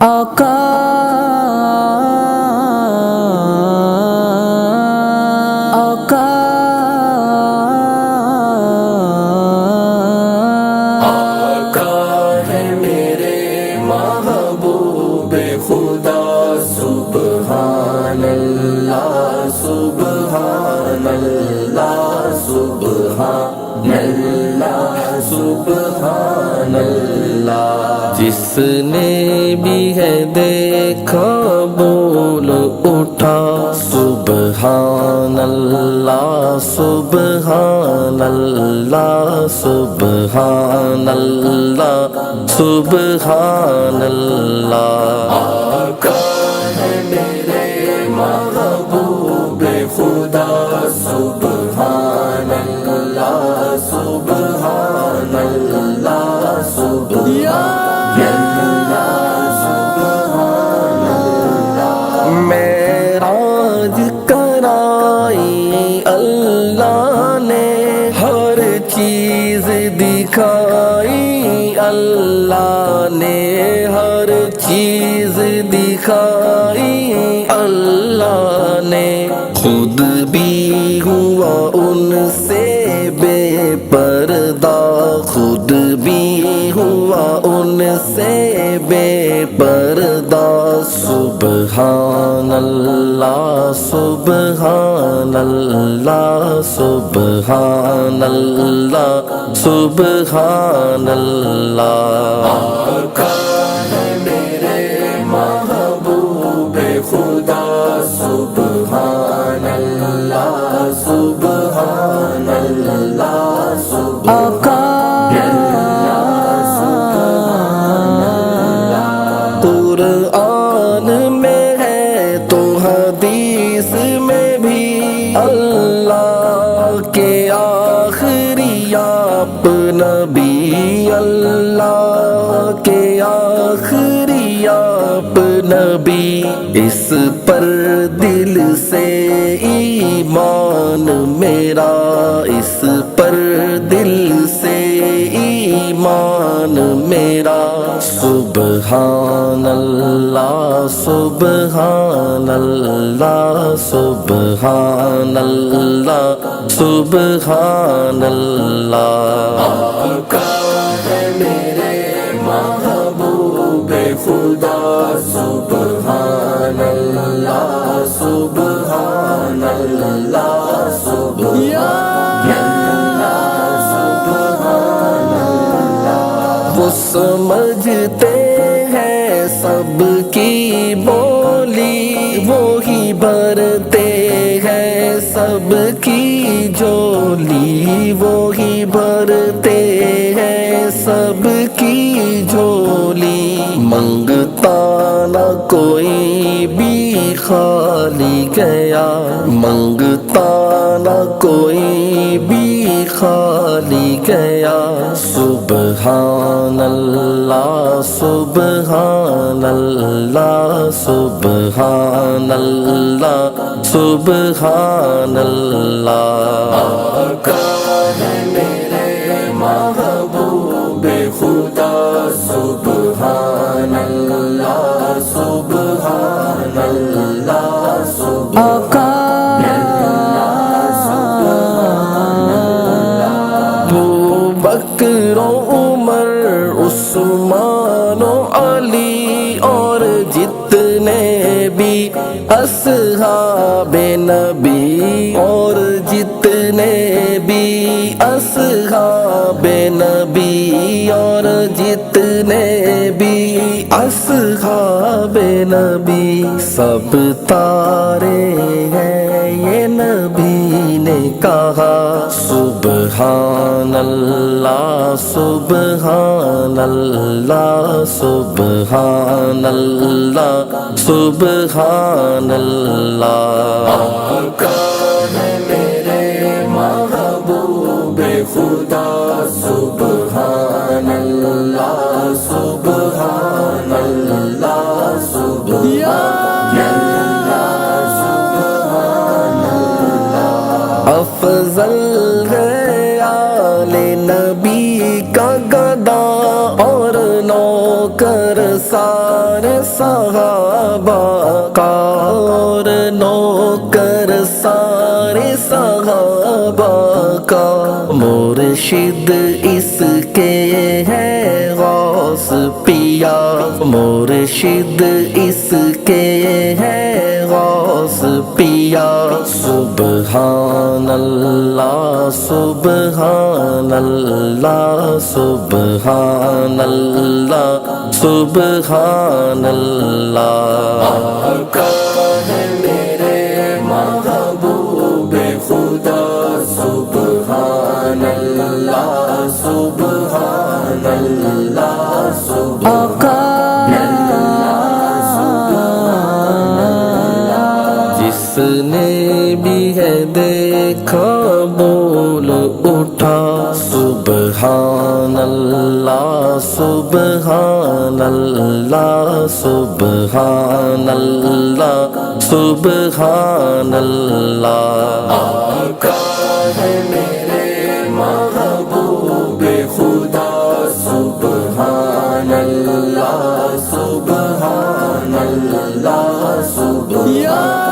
آقا آقا آقا ہے میرے محبوب خدا سبحان اللہ سبحان اللہ سبحان اللہ سبحان اللہ جس نے بھی ہے دیکھا بول اٹھا سبحان اللہ سبحان اللہ سبحان اللہ سبحان اللہ آقا ہے میرے محبوب خدا سبحان اللہ سبحان اللہ سبحان اللہ سبحان اللہ معراج کرائی اللہ نے ہر چیز دکھائی اللہ نے ہر چیز دکھائی اللہ نے خود بھی ہوا ان سے بے پردہ خود بھی ہوا ان سے بے پردہ سبحان اللہ سبحان اللہ سبحان اللہ سبحان اللہ آقا ہے میرے محبوب خدا سبحان اللہ سبحان اللہ سبحان آقا قرآن میں ہے تو حدیث میں بھی اللہ کے آخری آپ نبی اللہ کے آخری آپ نبی اس پر دل سے ایمان میرا اس پر دل سے ایمان میرا سبحان اللہ سبحان اللہ سبحان اللہ سبحان اللہ آقا ہے میرے محبوب خدا سبحان اللہ سبحان اللہ سبحان اللہ سبحان اللہ وہ سمجھتے ہیں سب کی بولی وہی بھرتے ہیں سب کی جولی وہی بھرتے ہیں سب کی جولی منگتا نہ کوئی بھی خالی گیا منگتا نہ کوئی بھی خالی گیا سبحان اللہ سبحان اللہ سبحان اللہ سبحان اللہ آقا ہے میرے محبوب خدا سبحان اللہ سبحان اللہ سبحان آقا ابو بکر و عمر عثمان و علی اور جتنے بھی اصحاب نبی اور جتنے بھی اصحاب نبی اور جتنے بھی اصحاب نبی سب تارے ہیں یہ نبی نے کہا سبحان اللہ سبحان اللہ سبحان اللہ سبحان اللہ آقا ہے میرے محبوب خدا سبحان اللہ سبحان اللہ سبحان اللہ سبحان اللہ افضل ہے آل نبی کا گدا اور نوکر سارے صحابہ کا اور نوکر سارے صحابہ کا مرشد اس کے ہے غوث پیا مرشد اس کے ہے غوث پیا سبحان اللہ سبحان اللہ سبحان اللہ سبحان اللہ آقا ہے میرے محبوب خدا سبحان اللہ سبحان اللہ سبحان جس نے بھی ہے دیکھا بول اٹھا سبحان اللہ سبحان اللہ سبحان اللہ سبحان اللہ آقا ہے میرے محبوب خدا سبحان اللہ سبحان اللہ سبحان